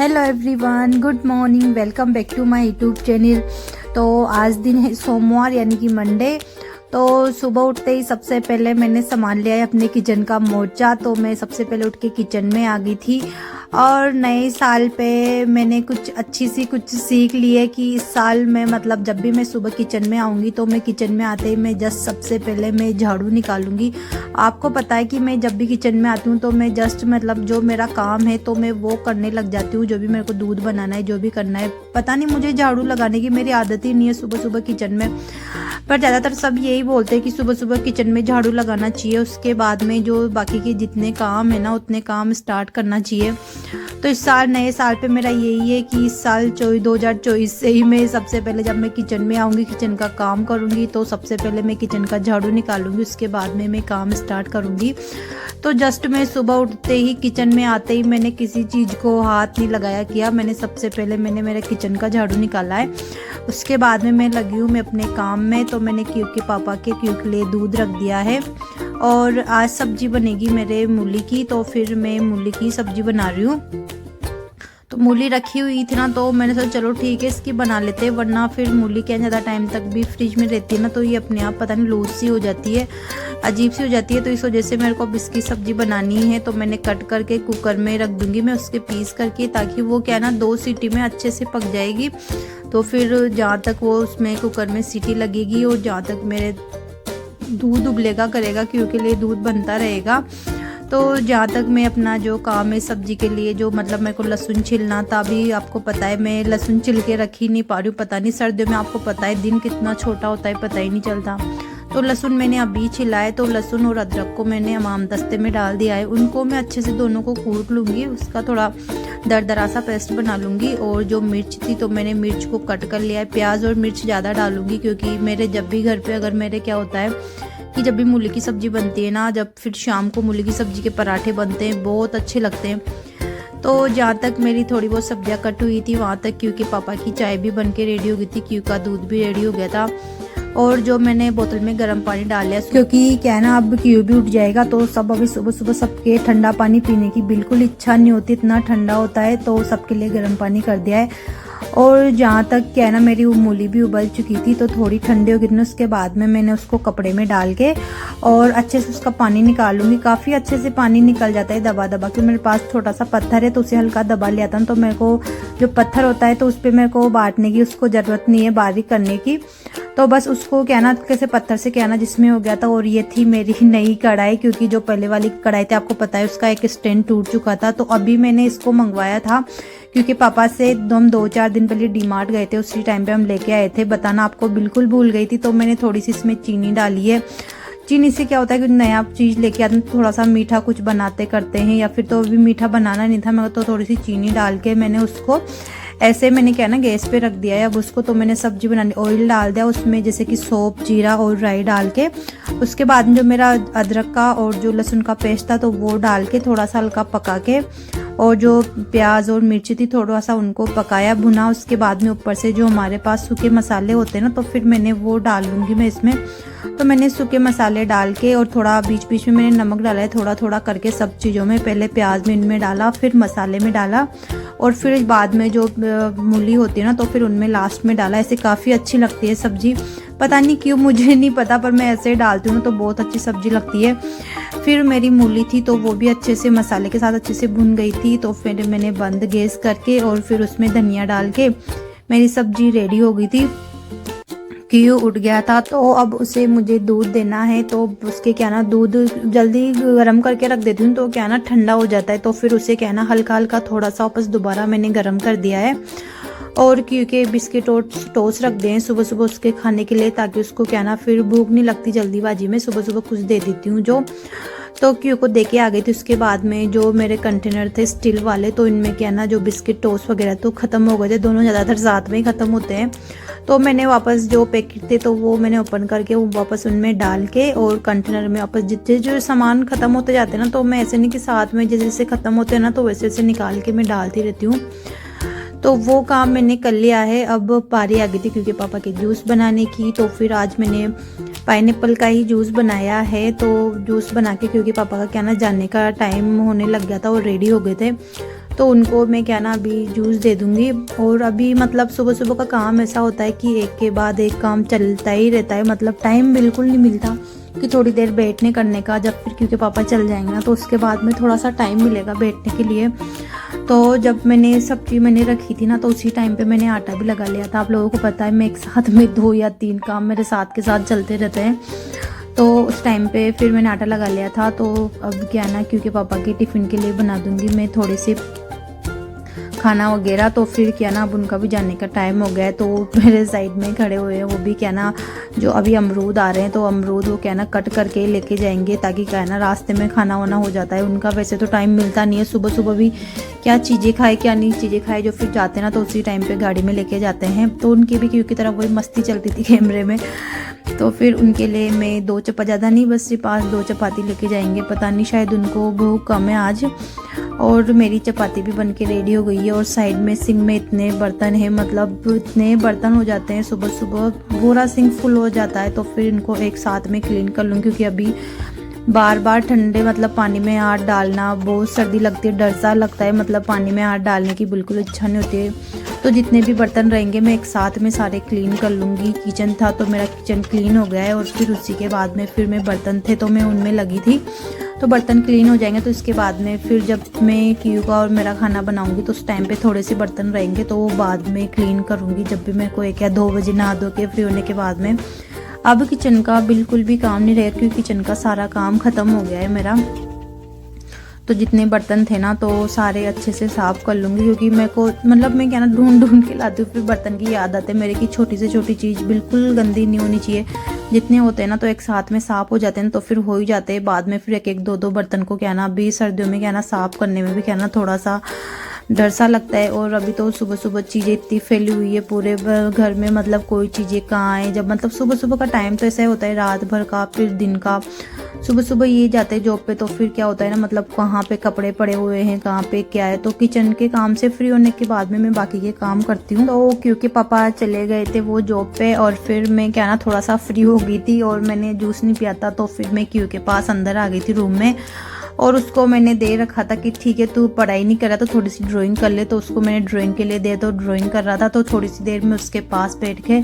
Hello everyone, good morning, welcome back to my YouTube channel. तो आज दिन है सोमवार यानी कि मंडे। तो सुबह उठते ही सबसे पहले मैंने सामान लिया है अपने किचन का मोर्चा। तो मैं सबसे पहले उठ के किचन में आ गई थी और नए साल पे मैंने कुछ अच्छी सी कुछ सीख ली है कि इस साल में मतलब जब भी मैं सुबह किचन में आऊँगी तो मैं किचन में आते ही मैं जस्ट सबसे पहले मैं झाड़ू निकालूंगी। आपको पता है कि मैं जब भी किचन में आती हूँ तो मैं जस्ट मतलब जो मेरा काम है तो मैं वो करने लग जाती हूँ। जो भी मेरे को दूध बनाना है, जो भी करना है, पता नहीं मुझे झाड़ू लगाने की मेरी आदत ही नहीं है सुबह सुबह किचन में। पर ज़्यादातर सब यही बोलते हैं कि सुबह सुबह किचन में झाड़ू लगाना चाहिए, उसके बाद में जो बाकी के जितने काम है ना उतने काम स्टार्ट करना चाहिए। तो इस साल नए साल पे मेरा यही है कि इस साल 2024 से ही मैं सबसे पहले जब मैं किचन में आऊँगी, किचन का काम करूँगी, तो सबसे पहले मैं किचन का झाड़ू निकालूंगी, उसके बाद में मैं काम स्टार्ट करूँगी। तो जस्ट मैं सुबह उठते ही किचन में आते ही मैंने किसी चीज़ को हाथ नहीं लगाया किया। मैंने सबसे पहले मैंने मेरे किचन का झाड़ू निकाला है, उसके बाद में मैं लगी हूँ मैं अपने काम में। तो मैंने क्यू के पापा के लिए दूध रख दिया है और आज सब्जी बनेगी मेरे मूली की। तो फिर मैं मूली की सब्जी बना रही हूँ। तो मूली रखी हुई थी ना तो मैंने सोचा चलो ठीक है इसकी बना लेते हैं, वरना फिर मूली क्या ज़्यादा टाइम तक भी फ्रिज में रहती है ना तो ये अपने आप पता नहीं लूज सी हो जाती है, अजीब सी हो जाती है। तो इस वजह से मेरे को अब इसकी सब्जी बनानी है। तो मैंने कट करके कुकर में रख दूंगी मैं उसके पीस करके, ताकि वो क्या है ना 2 सीटी में अच्छे से पक जाएगी। तो फिर जहाँ तक वो उसमें कुकर में सीटी लगेगी और जहाँ तक मेरे दूध उबलेगा करेगा, क्योंकि लिए दूध बनता रहेगा। तो जहाँ तक मैं अपना जो काम है सब्जी के लिए, जो मतलब मेरे को लहसुन छिलना था, अभी आपको पता है मैं लहसुन छिल के रख ही नहीं पा रही हूँ। पता नहीं सर्दियों में आपको पता है दिन कितना छोटा होता है, पता ही नहीं चलता। तो लहसुन मैंने अभी छिला है। तो लहसुन और अदरक को मैंने हमाम दस्ते में डाल दिया है, उनको मैं अच्छे से दोनों को कूट लूँगी, उसका थोड़ा दरदरा सा पेस्ट बना लूँगी। और जो मिर्च थी तो मैंने मिर्च को कट कर लिया है। प्याज और मिर्च ज़्यादा डालूँगी क्योंकि मेरे जब भी घर पे अगर मेरे क्या होता है कि जब भी मूली की सब्ज़ी बनती है ना, जब फिर शाम को मूली की सब्ज़ी के पराठे बनते हैं, बहुत अच्छे लगते हैं। तो जहाँ तक मेरी थोड़ी बहुत सब्जियाँ कट हुई थी वहाँ तक क्योंकि पापा की चाय भी बन के रेडी हो गई थी, क्यों का दूध भी रेडी हो गया था। और जो मैंने बोतल में गर्म पानी डाल लिया क्योंकि क्या है ना अब क्यू भी उठ जाएगा। तो सब अभी सुबह सुबह सबके ठंडा पानी पीने की बिल्कुल इच्छा नहीं होती, इतना ठंडा होता है। तो सबके लिए गर्म पानी कर दिया है। और जहाँ तक क्या है ना मेरी मूली भी उबल चुकी थी तो थोड़ी ठंडी हो गई थी, उसके बाद में मैंने उसको कपड़े में डाल के और अच्छे से उसका पानी निकालूंगी। काफ़ी अच्छे से पानी निकल जाता है दबा दबा के। मेरे पास छोटा सा पत्थर है तो उसे हल्का दबा लिया था। तो मेरे को जो पत्थर होता है तो उस पर मेरे को बांटने की उसको ज़रूरत नहीं है, बारीक करने की। तो बस उसको क्या ना कैसे पत्थर से क्या ना जिसमें हो गया था। और ये थी मेरी नई कढ़ाई, क्योंकि जो पहले वाली कढ़ाई थी आपको पता है उसका एक स्टैंड टूट चुका था। तो अभी मैंने इसको मंगवाया था क्योंकि पापा से हम 2-4 दिन पहले डीमार्ट गए थे, उसी टाइम पे हम लेके आए थे। बताना आपको बिल्कुल भूल गई थी। तो मैंने थोड़ी सी इसमें चीनी डाली है। चीनी से क्या होता है कि नया चीज़ लेके आते हैं तो थोड़ा सा मीठा कुछ बनाते करते हैं, या फिर तो अभी मीठा बनाना नहीं था मगर तो थोड़ी सी चीनी डाल के मैंने उसको ऐसे मैंने क्या ना गैस पे रख दिया है। अब उसको तो मैंने सब्जी बनानी, ऑयल डाल दिया उसमें, जैसे कि सौंफ, जीरा और राई डाल के। उसके बाद में जो मेरा अदरक का और जो लहसुन का पेस्ट था तो वो डाल के थोड़ा सा हल्का पका के, और जो प्याज और मिर्ची थी थोड़ा सा उनको पकाया भुना। उसके बाद में ऊपर से जो हमारे पास सूखे मसाले होते हैं ना तो फिर मैंने वो डाल लूँगी मैं इसमें। तो मैंने सूखे मसाले डाल के और थोड़ा बीच बीच में मैंने नमक डाला है थोड़ा थोड़ा करके सब चीज़ों में। पहले प्याज में इनमें डाला, फिर मसाले में डाला और फिर बाद में जो मूली होती है ना तो फिर उनमें लास्ट में डाला। ऐसे काफ़ी अच्छी लगती है सब्जी, पता नहीं क्यों मुझे नहीं पता, पर मैं ऐसे ही डालती हूँ ना तो बहुत अच्छी सब्जी लगती है। फिर मेरी मूली थी तो वो भी अच्छे से मसाले के साथ अच्छे से भुन गई थी। तो फिर मैंने बंद गैस करके और फिर उसमें धनिया डाल के मेरी सब्जी रेडी हो गई थी। क्यू उठ गया था तो अब उसे मुझे दूध देना है। तो उसके क्या ना दूध जल्दी गर्म करके रख देती हूँ तो क्या ना ठंडा हो जाता है। तो फिर उसे क्या ना हल्का हल्का थोड़ा सा वापस दोबारा मैंने गर्म कर दिया है। और क्योंकि बिस्किट और टोस्ट रख दें सुबह सुबह उसके खाने के लिए, ताकि उसको क्या ना फिर भूख नहीं लगती जल्दीबाजी में, सुबह सुबह कुछ दे देती हूँ जो। तो क्यू को दे के आ गई थी। उसके बाद में जो मेरे कंटेनर थे स्टील वाले तो इनमें क्या ना जो बिस्किट टोस्ट वगैरह तो ख़त्म हो गए थे, दोनों ज़्यादातर साथ में ही ख़त्म होते हैं। तो मैंने वापस जो पैकेट थे तो वो मैंने ओपन करके वो वापस उनमें डाल के और कंटेनर में वापस जितने जो सामान ख़त्म होते जाते हैं ना, तो मैं ऐसे नहीं कि साथ में जैसे जैसे ख़त्म होते हैं ना तो वैसे वैसे निकाल के मैं डालती रहती हूँ। तो वो काम मैंने कर लिया है। अब पारी आ गई थी क्योंकि पापा के जूस बनाने की। तो फिर आज मैंने पाइनएप्पल का ही जूस बनाया है। तो जूस बना के क्योंकि पापा का क्या ना जाने का टाइम होने लग गया था और रेडी हो गए थे, तो उनको मैं क्या ना अभी जूस दे दूँगी। और अभी मतलब सुबह सुबह का काम ऐसा होता है कि एक के बाद एक काम चलता ही रहता है, मतलब टाइम बिल्कुल नहीं मिलता कि थोड़ी देर बैठने करने का, जब फिर क्योंकि पापा चल जाएंगे ना तो उसके बाद में थोड़ा सा टाइम मिलेगा बैठने के लिए। तो जब मैंने सब्जी मैंने रखी थी ना तो उसी टाइम पे मैंने आटा भी लगा लिया था। आप लोगों को पता है मैं एक साथ में 2 या 3 काम मेरे साथ के साथ चलते रहते हैं, तो उस टाइम पे फिर मैंने आटा लगा लिया था। तो अब क्या ना क्योंकि पापा के टिफ़िन के लिए बना दूंगी मैं थोड़ी सी खाना वगैरह, तो फिर क्या ना अब उनका भी जाने का टाइम हो गया है। तो मेरे साइड में खड़े हुए हैं वो भी क्या ना, जो अभी अमरूद आ रहे हैं तो अमरूद वो क्या ना कट करके लेके जाएंगे, ताकि क्या है ना रास्ते में खाना वाना हो जाता है उनका। वैसे तो टाइम मिलता नहीं है, सुबह सुबह भी क्या चीज़ें खाए क्या नहीं चीज़ें खाए, जो फिर जाते हैं ना तो उसी टाइम पे गाड़ी में लेके जाते हैं। तो उनकी भी क्योंकि तरफ वही मस्ती चलती थी कैमरे में, तो फिर उनके लिए मैं 2 चपाती, ज़्यादा नहीं बस सिर्फ 5-2 चपाती लेके जाएंगे। पता नहीं शायद उनको भूख कम है आज। और मेरी चपाती भी बन के रेडी हो गई है। और साइड में सिंक में इतने बर्तन हैं, मतलब इतने बर्तन हो जाते हैं सुबह सुबह, पूरा सिंक फुल हो जाता है। तो फिर इनको एक साथ में क्लीन कर लूँ, क्योंकि अभी बार बार ठंडे मतलब पानी में हाथ डालना, बहुत सर्दी लगती है, डर सा लगता है, मतलब पानी में हाथ डालने की बिल्कुल इच्छा नहीं होती है। तो जितने भी बर्तन रहेंगे मैं एक साथ में सारे क्लीन कर लूँगी। किचन था तो मेरा किचन क्लीन हो गया है, और फिर उसी के बाद में फिर मैं बर्तन थे तो मैं उनमें लगी थी। तो बर्तन क्लीन हो जाएंगे तो इसके बाद में फिर जब मैं क्यू का और मेरा खाना बनाऊंगी तो उस टाइम पे थोड़े से बर्तन रहेंगे तो वो बाद में क्लीन करूँगी, जब भी मेरे को 1 या 2 बजे नहा धो के फ्री होने के बाद में। अब किचन का बिल्कुल भी काम नहीं रहेगा, क्योंकि किचन का सारा काम ख़त्म हो गया है मेरा। तो जितने बर्तन थे ना तो सारे अच्छे से साफ़ कर लूँगी, क्योंकि मेरे को मतलब मैं क्या ना ढूंढ ढूंढ के लाती हूँ फिर बर्तन की याद आती है मेरे की। छोटी से छोटी चीज़ बिल्कुल गंदी नहीं होनी चाहिए, जितने होते हैं ना तो एक साथ में साफ़ हो जाते हैं तो फिर हो ही जाते हैं। बाद में फिर 1-1 2-2 बर्तन को क्या ना अभी सर्दियों में क्या ना साफ़ करने में भी क्या ना थोड़ा सा डर सा लगता है। और अभी तो सुबह सुबह चीज़ें इतनी फैली हुई है पूरे घर में, मतलब कोई चीज़ें कहाँ है। जब मतलब सुबह सुबह का टाइम तो ऐसा होता है रात भर का, फिर दिन का। सुबह सुबह ये जाते हैं जॉब पे तो फिर क्या होता है ना, मतलब कहाँ पे कपड़े पड़े हुए हैं, कहाँ पे क्या है। तो किचन के काम से फ्री होने के बाद में मैं बाकी के काम करती हूँ। तो क्योंकि पापा चले गए थे वो जॉब पे, और फिर मैं क्या ना थोड़ा सा फ्री हो गई थी और मैंने जूस नहीं पिया था, तो फिर मैं क्यू के पास अंदर आ गई थी रूम में। और उसको मैंने दे रखा था कि ठीक है तू पढ़ाई नहीं कर रहा तो थोड़ी सी ड्राइंग कर ले, तो उसको मैंने ड्राइंग के लिए दे तो ड्राइंग कर रहा था। तो थोड़ी सी देर में उसके पास बैठ के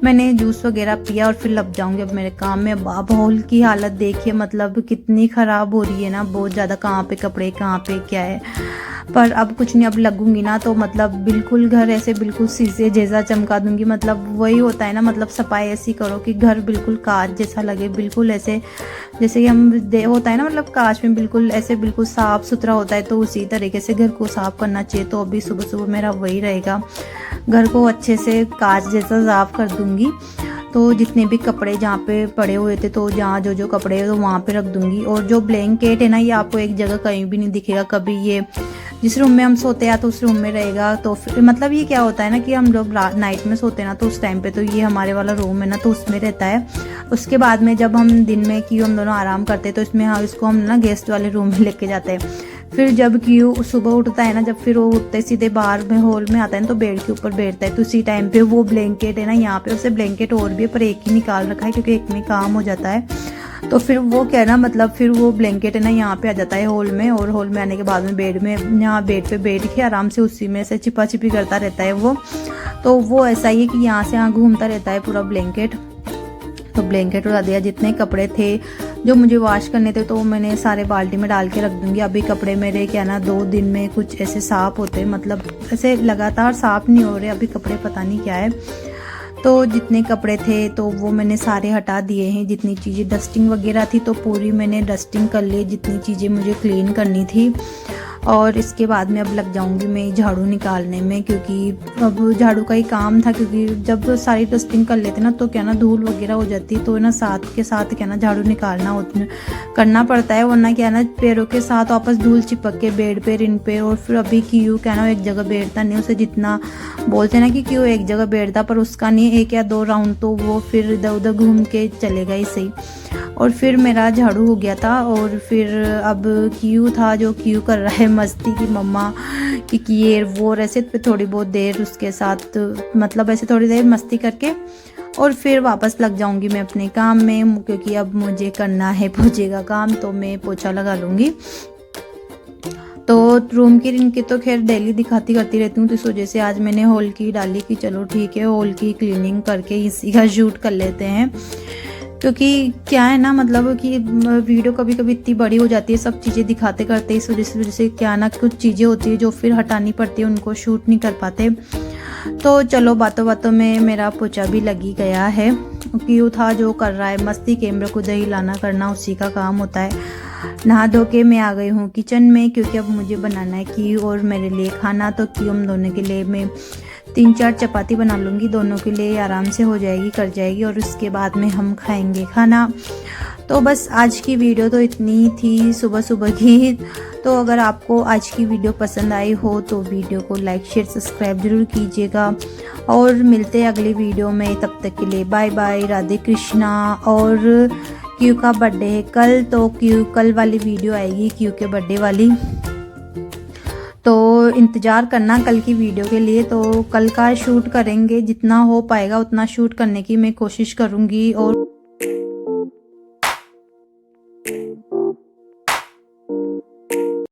मैंने जूस वगैरह पिया और फिर लग जाऊंगी अब मेरे काम में। अब हॉल की हालत देखिए, मतलब कितनी ख़राब हो रही है ना, बहुत ज़्यादा, कहाँ पे कपड़े कहाँ पे क्या है। पर अब कुछ नहीं, अब लगूंगी ना तो मतलब बिल्कुल घर ऐसे बिल्कुल शीशे जैसा चमका दूंगी। मतलब वही होता है ना, मतलब सफाई ऐसी करो कि घर बिल्कुल कांच जैसा लगे, बिल्कुल ऐसे जैसे कि हम होता है ना, मतलब कांच में बिल्कुल ऐसे बिल्कुल साफ़ सुथरा होता है, तो उसी तरीके से घर को साफ़ करना चाहिए। तो अभी सुबह सुबह मेरा वही रहेगा, घर को अच्छे से कांच जैसा साफ़ कर दूंगी। तो जितने भी कपड़े जहाँ पे पड़े हुए थे तो जहाँ जो जो कपड़े हैं तो वहाँ पे रख दूंगी। और जो ब्लैंकेट है ना ये आपको एक जगह कहीं भी नहीं दिखेगा कभी, ये जिस रूम में हम सोते हैं तो उस रूम में रहेगा। तो फिर मतलब ये क्या होता है ना कि हम लोग नाइट में सोते हैं ना तो उस टाइम पे तो ये हमारे वाला रूम है ना तो उसमें रहता है। उसके बाद में जब हम दिन में क्यों हम दोनों आराम करते हैं तो इसमें हाँ इसको हम ना गेस्ट वाले रूम में लेके जाते हैं। फिर जब क्यों सुबह उठता है ना, जब फिर वो उठते सीधे बाहर में हॉल में आता है ना तो बेड के ऊपर बैठता है। तो उसी टाइम पे वो ब्लैंकेट है ना यहाँ पे, उसे ब्लैंकेट और भी है पर एक ही निकाल रखा है क्योंकि एक में काम हो जाता है। तो फिर वो क्या है ना, मतलब फिर वो ब्लैंकेट है ना यहाँ पे आ जाता है हॉल में, और हॉल में आने के बाद में बेड में यहाँ बेड पे बैठ के आराम से उसी में से छिपा छिपी करता रहता है वो। तो वो ऐसा ही है कि यहाँ से यहाँ घूमता रहता है पूरा ब्लैंकेट। तो ब्लैंकेट उड़ा दिया। जितने कपड़े थे जो मुझे वॉश करने थे तो मैंने सारे बाल्टी में डाल के रख दूंगी। अभी कपड़े मेरे क्या ना 2 दिन में कुछ ऐसे साफ़ होते हैं, मतलब ऐसे लगातार साफ़ नहीं हो रहे अभी कपड़े, पता नहीं क्या है। तो जितने कपड़े थे तो वो मैंने सारे हटा दिए हैं। जितनी चीज़ें डस्टिंग वगैरह थी तो पूरी मैंने डस्टिंग कर ली, जितनी चीज़ें मुझे क्लीन करनी थी। और इसके बाद में अब लग जाऊंगी मैं झाड़ू निकालने में, क्योंकि अब झाड़ू का ही काम था। क्योंकि जब सारी डस्टिंग कर लेते ना तो क्या ना धूल वगैरह हो जाती, तो ना साथ के साथ क्या ना झाड़ू निकालना करना पड़ता है, वरना क्या ना पैरों के साथ वापस धूल चिपक के बेड पे इन पे। और फिर अभी क्यों क्या ना एक जगह बैठता नहीं, उसे जितना बोलते ना कि क्यों एक जगह बैठता, पर उसका नहीं 1 या 2 राउंड तो वो फिर इधर उधर घूम के चलेगा ही सही। और फिर मेरा झाड़ू हो गया था। और फिर अब क्यू था जो क्यू कर रहा है मस्ती की मम्मा की ये वो, ऐसे पे थोड़ी बहुत देर उसके साथ मतलब ऐसे थोड़ी देर मस्ती करके और फिर वापस लग जाऊंगी मैं अपने काम में, क्योंकि अब मुझे करना है पोछे का काम, तो मैं पोछा लगा लूँगी। तो रूम की इनकी तो खैर डेली दिखाती करती रहती हूँ, तो इस वजह से आज मैंने हॉल की डाली कि चलो ठीक है हॉल की क्लीनिंग करके इसी का शूट कर लेते हैं। क्योंकि क्या है ना, मतलब कि वीडियो कभी कभी इतनी बड़ी हो जाती है सब चीज़ें दिखाते करते, इस वजह से क्या ना कुछ चीज़ें होती है जो फिर हटानी पड़ती है, उनको शूट नहीं कर पाते। तो चलो बातों बातों में मेरा पोछा भी लगी गया है। क्यों था जो कर रहा है मस्ती, कैमरे को दही लाना करना उसी का काम होता है। नहा धो के मैं आ गई हूँ किचन में, क्योंकि अब मुझे बनाना है की और मेरे लिए खाना। तो क्यों हम दोनों के लिए मैं 3-4 चपाती बना लूँगी, दोनों के लिए आराम से हो जाएगी, कर जाएगी, और उसके बाद में हम खाएंगे खाना। तो बस आज की वीडियो तो इतनी थी सुबह सुबह की। तो अगर आपको आज की वीडियो पसंद आई हो तो वीडियो को लाइक शेयर सब्सक्राइब जरूर कीजिएगा, और मिलते हैं अगली वीडियो में। तब तक के लिए बाय बाय, राधे कृष्णा। और क्यू का बर्थडे है कल, तो क्यू कल वाली वीडियो आएगी क्यू के बर्थडे वाली, तो इंतज़ार करना कल की वीडियो के लिए। तो कल का शूट करेंगे, जितना हो पाएगा उतना शूट करने की मैं कोशिश करूँगी। और